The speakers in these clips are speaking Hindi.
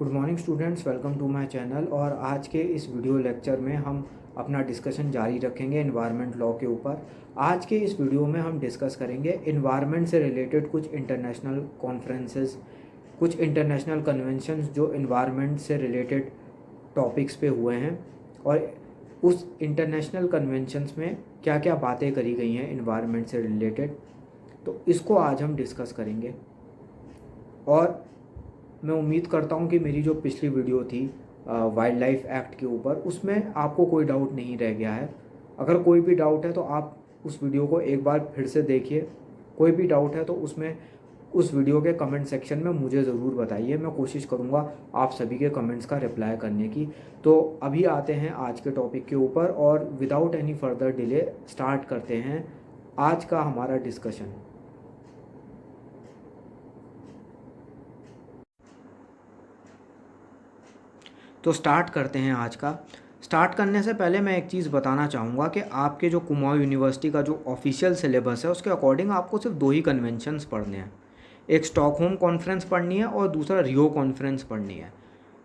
Good morning students, welcome to my channel. और आज के इस वीडियो लेक्चर में हम अपना डिस्कशन जारी रखेंगे एनवायरनमेंट लॉ के ऊपर। आज के इस वीडियो में हम डिस्कस करेंगे एनवायरनमेंट से रिलेटेड कुछ इंटरनेशनल कॉन्फ्रेंसेस, कुछ इंटरनेशनल कन्वेंशंस जो एनवायरनमेंट से रिलेटेड टॉपिक्स पे हुए हैं और उस इंटरनेशनल कन्वेंशंस में क्या क्या बातें करी गई हैं एनवायरनमेंट से रिलेटेड, तो इसको आज हम डिस्कस करेंगे। और मैं उम्मीद करता हूँ कि मेरी जो पिछली वीडियो थी वाइल्ड लाइफ एक्ट के ऊपर, उसमें आपको कोई डाउट नहीं रह गया है। अगर कोई भी डाउट है तो आप उस वीडियो को एक बार फिर से देखिए। कोई भी डाउट है तो उसमें उस वीडियो के कमेंट सेक्शन में मुझे ज़रूर बताइए। मैं कोशिश करूँगा आप सभी के कमेंट्स का रिप्लाई करने की। तो अभी आते हैं आज के टॉपिक के ऊपर और without any further delay start करते हैं आज का हमारा डिस्कशन। तो स्टार्ट करते हैं आज का। स्टार्ट करने से पहले मैं एक चीज़ बताना चाहूँगा कि आपके जो कुमाऊँ यूनिवर्सिटी का जो ऑफिशियल सिलेबस है उसके अकॉर्डिंग आपको सिर्फ दो ही कन्वेंशंस पढ़ने हैं। एक स्टॉकहोम कॉन्फ्रेंस पढ़नी है और दूसरा रियो कॉन्फ्रेंस पढ़नी है।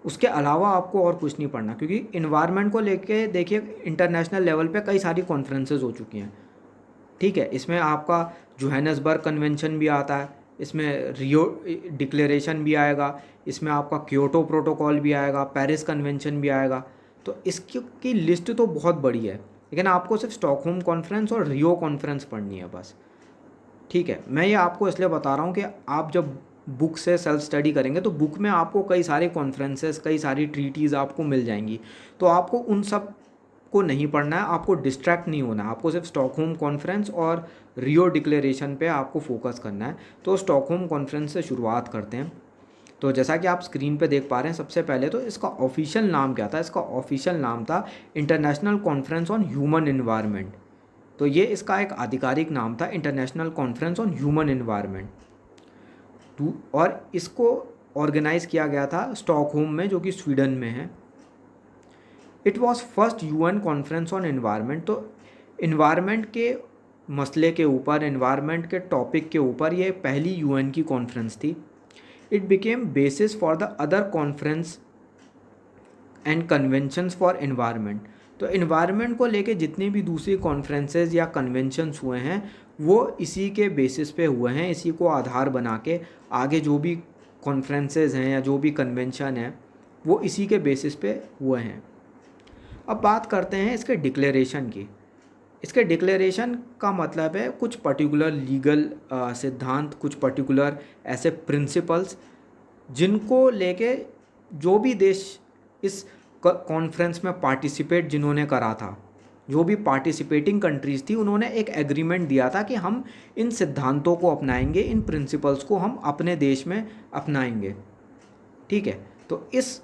उसके अलावा आपको और कुछ नहीं पढ़ना, क्योंकि इन्वायरमेंट को लेके देखिए इंटरनेशनल लेवल पे कई सारी कॉन्फ्रेंसेज हो चुकी हैं। ठीक है, इसमें आपका जोहानिसबर्ग कन्वेंशन भी आता है, इसमें रियो डिक्लेरेशन भी आएगा, इसमें आपका क्योटो प्रोटोकॉल भी आएगा, पेरिस कन्वेंशन भी आएगा। तो इसकी लिस्ट तो बहुत बड़ी है, लेकिन आपको सिर्फ स्टॉकहोम कॉन्फ्रेंस और रियो कॉन्फ्रेंस पढ़नी है बस। ठीक है, मैं ये आपको इसलिए बता रहा हूँ कि आप जब बुक से सेल्फ स्टडी करेंगे तो बुक में आपको कई सारे कॉन्फ्रेंसेस, कई सारी ट्रीटीज़ आपको मिल जाएंगी। तो आपको उन सब को नहीं पढ़ना है, आपको डिस्ट्रैक्ट नहीं होना है, आपको सिर्फ स्टॉकहोम कॉन्फ्रेंस और रियो डिक्लेरेशन पे आपको फोकस करना है। तो स्टॉकहोम कॉन्फ्रेंस से शुरुआत करते हैं। तो जैसा कि आप स्क्रीन पे देख पा रहे हैं, सबसे पहले तो इसका ऑफिशियल नाम क्या था? इसका ऑफिशियल नाम था international conference on human environment. तो ये इसका एक आधिकारिक नाम था, international conference on human environment. और इसको ऑर्गेनाइज किया गया था स्टॉकहोम में, जो कि स्वीडन में है। It was first UN conference on environment. तो इन्वायरमेंट के मसले के ऊपर, इन्वायरमेंट के टॉपिक के ऊपर ये पहली यूएन की कॉन्फ्रेंस थी। It became basis for the other conference and conventions for environment. तो इन्वायरमेंट को लेके जितनी भी दूसरी कॉन्फ्रेंसेज या कन्वेंशंस हुए हैं वो इसी के बेसिस पे हुए हैं। इसी को आधार बना के आगे जो भी कॉन्फ्रेंसेज हैं या जो भी कन्वेंशन है वो इसी के बेसिस पे हुए हैं। अब बात करते हैं इसके डिक्लेरेशन की। इसके डिक्लेरेशन का मतलब है कुछ पर्टिकुलर लीगल सिद्धांत, कुछ पर्टिकुलर ऐसे प्रिंसिपल्स जिनको लेके जो भी देश इस कॉन्फ्रेंस में पार्टिसिपेट जिन्होंने करा था, जो भी पार्टिसिपेटिंग कंट्रीज़ थी, उन्होंने एक एग्रीमेंट दिया था कि हम इन सिद्धांतों को अपनाएंगे, इन प्रिंसिपल्स को हम अपने देश में अपनाएंगे। ठीक है, तो इस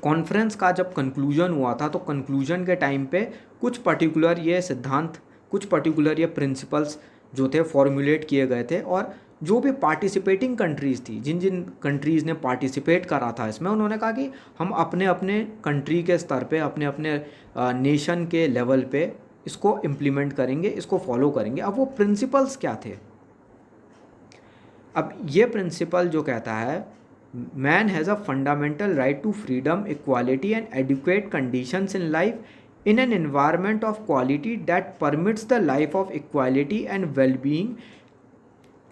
कॉन्फ्रेंस का जब कंक्लूजन हुआ था तो कंक्लूजन के टाइम पे कुछ पर्टिकुलर ये सिद्धांत, कुछ पर्टिकुलर ये प्रिंसिपल्स जो थे फॉर्मुलेट किए गए थे। और जो भी पार्टिसिपेटिंग कंट्रीज़ थी, जिन जिन कंट्रीज़ ने पार्टिसिपेट करा था इसमें, उन्होंने कहा कि हम अपने अपने कंट्री के स्तर पे, अपने अपने नेशन के लेवल पे इसको इम्प्लीमेंट करेंगे, इसको फॉलो करेंगे। अब वो प्रिंसिपल्स क्या थे? अब ये प्रिंसिपल जो कहता है man has a fundamental right to freedom, equality and adequate conditions in life in an environment of quality that permits the life of equality and well-being,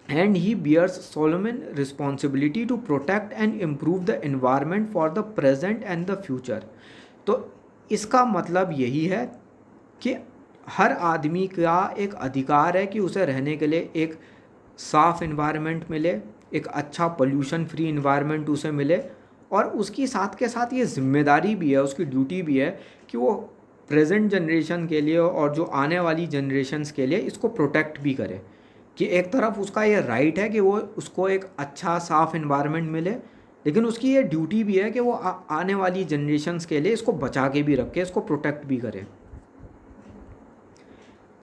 and he bears solemn responsibility to protect and improve the environment for the present and the future। तो इसका मतलब यही है कि हर आदमी का एक अधिकार है कि उसे रहने के लिए एक साफ़ इन्वायरमेंट मिले, एक अच्छा पोल्यूशन फ्री इन्वायरमेंट उसे मिले, और उसकी साथ के साथ ये जिम्मेदारी भी है, उसकी ड्यूटी भी है कि वो प्रेजेंट जनरेशन के लिए और जो आने वाली जनरेशन्स के लिए इसको प्रोटेक्ट भी करे। कि एक तरफ उसका ये राइट है कि वो उसको एक अच्छा साफ़ इन्वायरमेंट मिले, लेकिन उसकी ये ड्यूटी भी है कि वो आने वाली जनरेशन्स के लिए इसको बचा के भी रखे, इसको प्रोटेक्ट भी करे।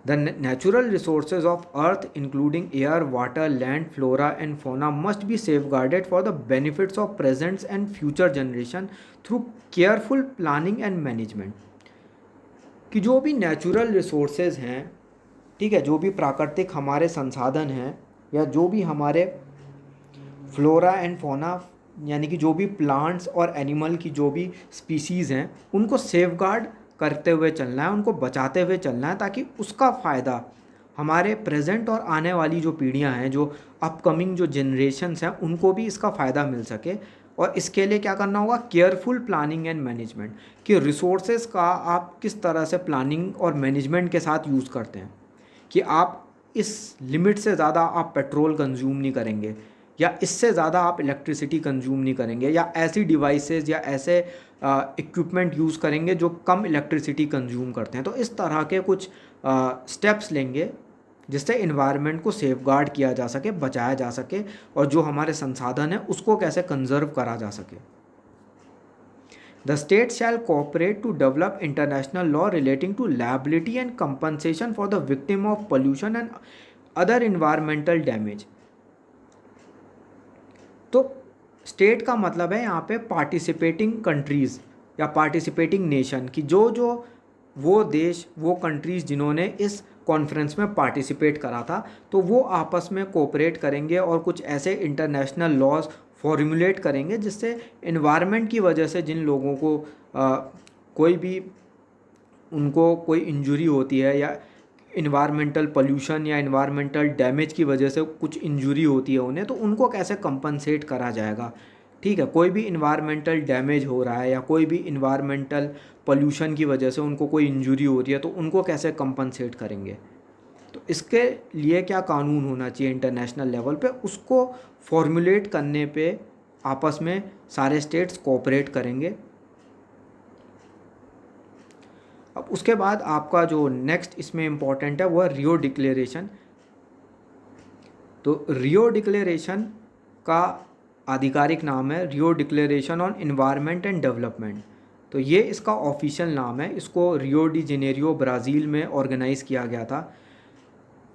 The natural resources of earth including air, water, land, flora and fauna must be safeguarded for the benefits of present and future generation through careful planning and management। कि जो भी नेचुरल रिसोर्सेज हैं, ठीक है, जो भी प्राकृतिक हमारे संसाधन हैं या जो भी हमारे फ्लोरा एंड फौना यानी कि जो भी प्लांट्स और एनिमल की जो भी स्पीसीज़ हैं उनको सेफगार्ड करते हुए चलना है, उनको बचाते हुए चलना है, ताकि उसका फ़ायदा हमारे प्रेजेंट और आने वाली जो पीढ़ियां हैं, जो अपकमिंग जो जनरेशन्स हैं, उनको भी इसका फ़ायदा मिल सके। और इसके लिए क्या करना होगा, केयरफुल प्लानिंग एंड मैनेजमेंट, कि रिसोर्सेज का आप किस तरह से प्लानिंग और मैनेजमेंट के साथ यूज़ करते हैं, कि आप इस लिमिट से ज़्यादा आप पेट्रोल कंज्यूम नहीं करेंगे, या इससे ज़्यादा आप इलेक्ट्रिसिटी कंज्यूम नहीं करेंगे, या ऐसी डिवाइसेस या ऐसे इक्विपमेंट यूज़ करेंगे जो कम इलेक्ट्रिसिटी कंज्यूम करते हैं। तो इस तरह के कुछ स्टेप्स लेंगे जिससे इन्वायरमेंट को सेफगार्ड किया जा सके, बचाया जा सके, और जो हमारे संसाधन हैं उसको कैसे कंजर्व करा जा सके। The state shall cooperate to develop international law relating to liability and compensation for the victim of pollution and other environmental damage. तो स्टेट का मतलब है यहाँ पे पार्टिसिपेटिंग कंट्रीज़ या पार्टिसिपेटिंग नेशन, की जो जो वो देश, वो कंट्रीज़ जिन्होंने इस कॉन्फ्रेंस में पार्टिसिपेट करा था, तो वो आपस में कोऑपरेट करेंगे और कुछ ऐसे इंटरनेशनल लॉज फॉर्मुलेट करेंगे जिससे इन्वायरमेंट की वजह से जिन लोगों को कोई भी उनको कोई इंजरी होती है, या इन्वायरमेंटल पोल्यूशन या इन्वायरमेंटल डैमेज की वजह से कुछ इंजरी होती है उन्हें, तो उनको कैसे कंपनसेट करा जाएगा। ठीक है, कोई भी इन्वायरमेंटल डैमेज हो रहा है या कोई भी इन्वायरमेंटल पोल्यूशन की वजह से उनको कोई इंजरी हो रही है, तो उनको कैसे कंपनसेट करेंगे। तो इसके लिए क्या कानून होना चाहिए इंटरनेशनल लेवल पे, उसको फॉर्मुलेट करने पे आपस में सारे स्टेट्स कोऑपरेट करेंगे। अब उसके बाद आपका जो नेक्स्ट इसमें इम्पॉर्टेंट है वो है रियो डिक्लेरेशन। तो रियो डिक्लेरेशन का आधिकारिक नाम है Rio declaration on environment and development. तो ये इसका ऑफिशियल नाम है। इसको रियो डी जेनेरियो ब्राज़ील में ऑर्गेनाइज़ किया गया था।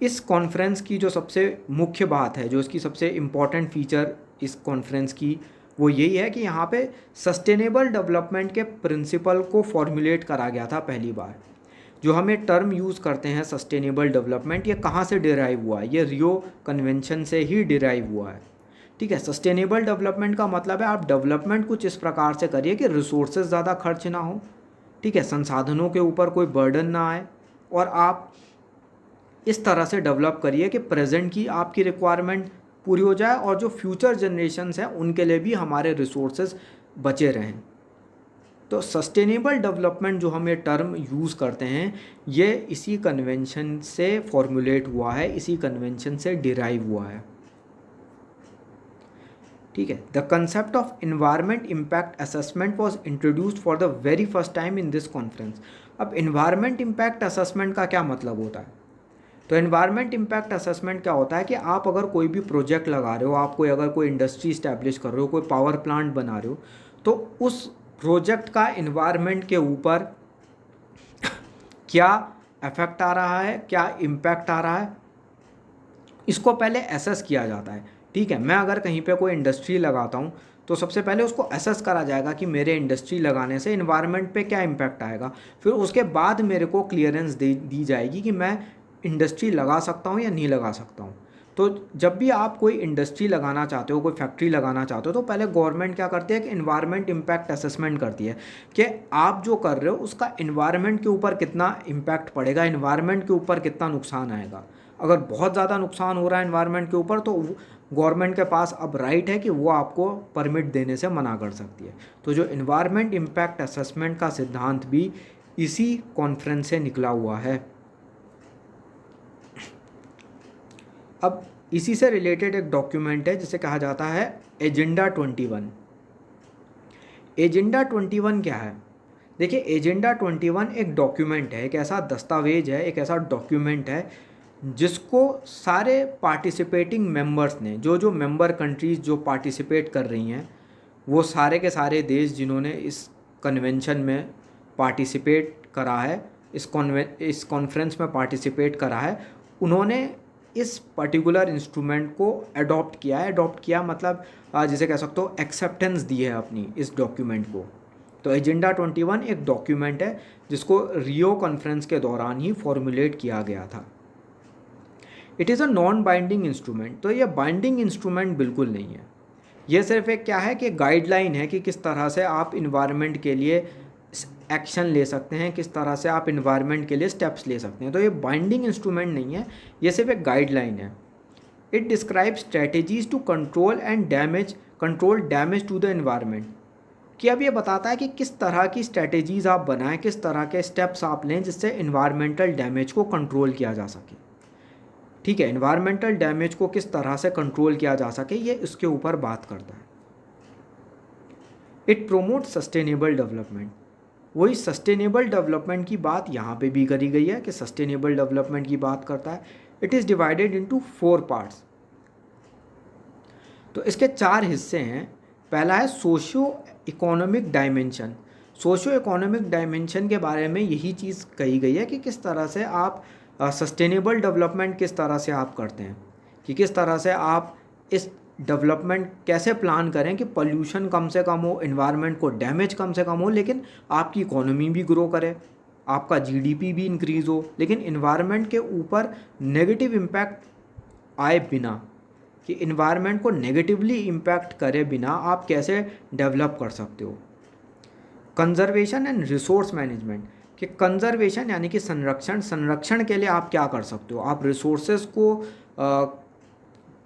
इस कॉन्फ्रेंस की जो सबसे मुख्य बात है, जो इसकी सबसे इम्पॉर्टेंट फीचर इस कॉन्फ्रेंस की, वो यही है कि यहाँ पे सस्टेनेबल डेवलपमेंट के प्रिंसिपल को फॉर्मुलेट करा गया था पहली बार। जो हम ये टर्म यूज़ करते हैं सस्टेनेबल डेवलपमेंट, ये कहाँ से डिराइव हुआ है, ये रियो कन्वेंशन से ही डिराइव हुआ है। ठीक है, सस्टेनेबल डेवलपमेंट का मतलब है आप डेवलपमेंट कुछ इस प्रकार से करिए कि रिसोर्सेज ज़्यादा खर्च ना हो, ठीक है, संसाधनों के ऊपर कोई बर्डन ना आए, और आप इस तरह से डेवलप करिए कि प्रेजेंट की आपकी रिक्वायरमेंट पूरी हो जाए और जो फ्यूचर जनरेशन्स हैं उनके लिए भी हमारे रिसोर्सेज बचे रहें। तो सस्टेनेबल डेवलपमेंट जो हम ये टर्म यूज़ करते हैं, ये इसी कन्वेंशन से फॉर्मुलेट हुआ है, इसी कन्वेंशन से डिराइव हुआ है। ठीक है, the concept of environment impact assessment was introduced for the very first time in this conference. अब इन्वायरमेंट इम्पैक्ट असेसमेंट का क्या मतलब होता है? तो एनवायरमेंट इम्पैक्ट असेसमेंट क्या होता है कि आप अगर कोई भी प्रोजेक्ट लगा रहे हो, आप कोई अगर कोई इंडस्ट्री इस्टेब्लिश कर रहे हो, कोई पावर प्लांट बना रहे हो, तो उस प्रोजेक्ट का इन्वायरमेंट के ऊपर क्या इफेक्ट आ रहा है, क्या इम्पैक्ट आ रहा है, इसको पहले एसेस किया जाता है। ठीक है, मैं अगर कहीं पे कोई इंडस्ट्री लगाता हूँ तो सबसे पहले उसको एसेस करा जाएगा कि मेरे इंडस्ट्री लगाने से इन्वायरमेंट पे क्या इम्पैक्ट आएगा। फिर उसके बाद मेरे को क्लियरेंस दी जाएगी कि मैं इंडस्ट्री लगा सकता हूँ या नहीं लगा सकता हूँ। तो जब भी आप कोई इंडस्ट्री लगाना चाहते हो, कोई फैक्ट्री लगाना चाहते हो, तो पहले गवर्नमेंट क्या करती है कि इन्वायरमेंट इम्पैक्ट असेसमेंट करती है कि आप जो कर रहे हो उसका इन्वायरमेंट के ऊपर कितना इम्पैक्ट पड़ेगा, इन्वायरमेंट के ऊपर कितना नुकसान आएगा। अगर बहुत ज़्यादा नुकसान हो रहा है इन्वायरमेंट के ऊपर, तो गवर्नमेंट के पास अब राइट है कि वो आपको परमिट देने से मना कर सकती है। तो जो इन्वायरमेंट इम्पैक्ट असेसमेंट का सिद्धांत भी इसी कॉन्फ्रेंस से निकला हुआ है। अब इसी से रिलेटेड एक डॉक्यूमेंट है जिसे कहा जाता है एजेंडा 21। एजेंडा 21 क्या है? देखिए, एजेंडा 21 एक डॉक्यूमेंट है, एक ऐसा दस्तावेज है, एक ऐसा डॉक्यूमेंट है जिसको सारे पार्टिसिपेटिंग मेंबर्स ने, जो जो मेंबर कंट्रीज़ जो पार्टिसिपेट कर रही हैं, वो सारे के सारे देश जिन्होंने इस कन्वेंशन में पार्टिसिपेट करा है, इस कॉन्फ्रेंस में पार्टिसिपेट करा है, उन्होंने इस पर्टिकुलर इंस्ट्रूमेंट को अडॉप्ट किया है। अडॉप्ट किया मतलब जिसे कह सकते हो एक्सेप्टेंस दी है अपनी इस डॉक्यूमेंट को। तो एजेंडा 21 एक डॉक्यूमेंट है जिसको रियो कॉन्फ्रेंस के दौरान ही फॉर्मुलेट किया गया था। It is a non binding instrument. तो ये बाइंडिंग इंस्ट्रूमेंट बिल्कुल नहीं है, ये सिर्फ एक क्या है कि गाइडलाइन है कि किस तरह से आप इन्वायरमेंट के लिए एक्शन ले सकते हैं, किस तरह से आप इन्वायरमेंट के लिए स्टेप्स ले सकते हैं। तो ये बाइंडिंग इंस्ट्रूमेंट नहीं है, ये सिर्फ एक गाइडलाइन है। It describe strategies to control damage to the environment, कि अब ये बताता है कि किस तरह की स्ट्रेटेजीज आप बनाएं, किस तरह के स्टेप्स आप लें जिससे इन्वायरमेंटल डैमेज को कंट्रोल किया जा सके। ठीक है, इन्वायरमेंटल डैमेज को किस तरह से कंट्रोल किया जा सके, ये इसके ऊपर बात करता है। इट प्रोमोट सस्टेनेबल डेवलपमेंट, वही सस्टेनेबल डेवलपमेंट की बात यहाँ पे भी करी गई है कि सस्टेनेबल डेवलपमेंट की बात करता है। It is divided into 4 parts, तो इसके 4 हिस्से हैं। पहला है socio economic dimension. Socio economic dimension के बारे में यही चीज़ कही गई है कि किस तरह से आप सस्टेनेबल डेवलपमेंट किस तरह से आप करते हैं, कि किस तरह से आप इस डेवलपमेंट कैसे प्लान करें कि पोल्यूशन कम से कम हो, इन्वायरमेंट को डैमेज कम से कम हो, लेकिन आपकी इकोनॉमी भी ग्रो करे, आपका जीडीपी भी इंक्रीज़ हो, लेकिन इन्वायरमेंट के ऊपर नेगेटिव इम्पैक्ट आए बिना, कि इन्वायरमेंट को नेगेटिवली इम्पैक्ट करे बिना आप कैसे डेवलप कर सकते हो। कंजर्वेशन एंड रिसोर्स मैनेजमेंट, कि कंजर्वेशन यानी कि संरक्षण के लिए आप क्या कर सकते हो, आप रिसोर्सेज को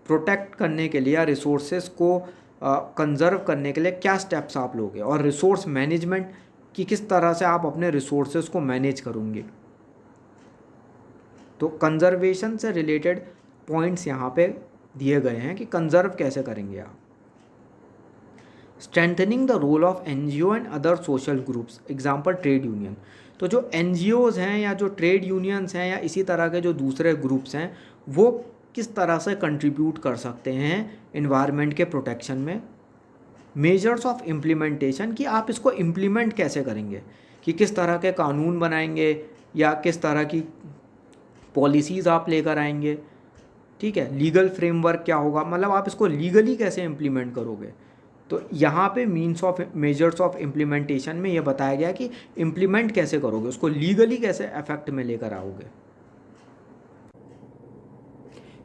प्रोटेक्ट करने के लिए या रिसोर्सेज को कंजर्व करने के लिए क्या स्टेप्स आप लोगे, और रिसोर्स मैनेजमेंट कि किस तरह से आप अपने रिसोर्सेज को मैनेज करोगे। तो कंजर्वेशन से रिलेटेड पॉइंट्स यहाँ पे दिए गए हैं कि कंजर्व कैसे करेंगे आप। Strengthening the role of NGO and other social groups, example trade union. तो जो एनजीओज हैं या जो ट्रेड यूनियंस हैं या इसी तरह के जो दूसरे ग्रुप्स हैं, वो किस तरह से कंट्रीब्यूट कर सकते हैं इन्वायरमेंट के प्रोटेक्शन में। मेजर्स ऑफ इम्प्लीमेंटेशन, कि आप इसको इम्प्लीमेंट कैसे करेंगे, कि किस तरह के कानून बनाएंगे या किस तरह की पॉलिसीज़ आप लेकर आएंगे। ठीक है, लीगल फ्रेमवर्क क्या होगा, मतलब आप इसको लीगली कैसे इम्प्लीमेंट करोगे। तो यहाँ पे मेजर्स ऑफ इम्प्लीमेंटेशन में ये बताया गया कि इम्प्लीमेंट कैसे करोगे, उसको लीगली कैसे इफेक्ट में लेकर आओगे।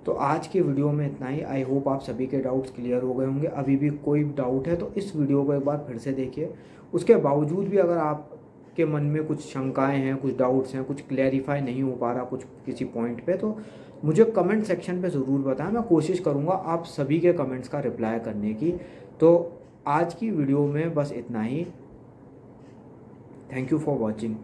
तो आज की वीडियो में इतना ही। आई होप आप सभी के डाउट्स क्लियर हो गए होंगे। अभी भी कोई डाउट है तो इस वीडियो को एक बार फिर से देखिए। उसके बावजूद भी अगर आपके मन में कुछ शंकाएं हैं, कुछ डाउट्स हैं, कुछ क्लैरिफाई नहीं हो पा रहा कुछ किसी पॉइंट पे, तो मुझे कमेंट सेक्शन पे ज़रूर बताएं। मैं कोशिश करूँगा आप सभी के कमेंट्स का रिप्लाई करने की। तो आज की वीडियो में बस इतना ही। Thank you for watching.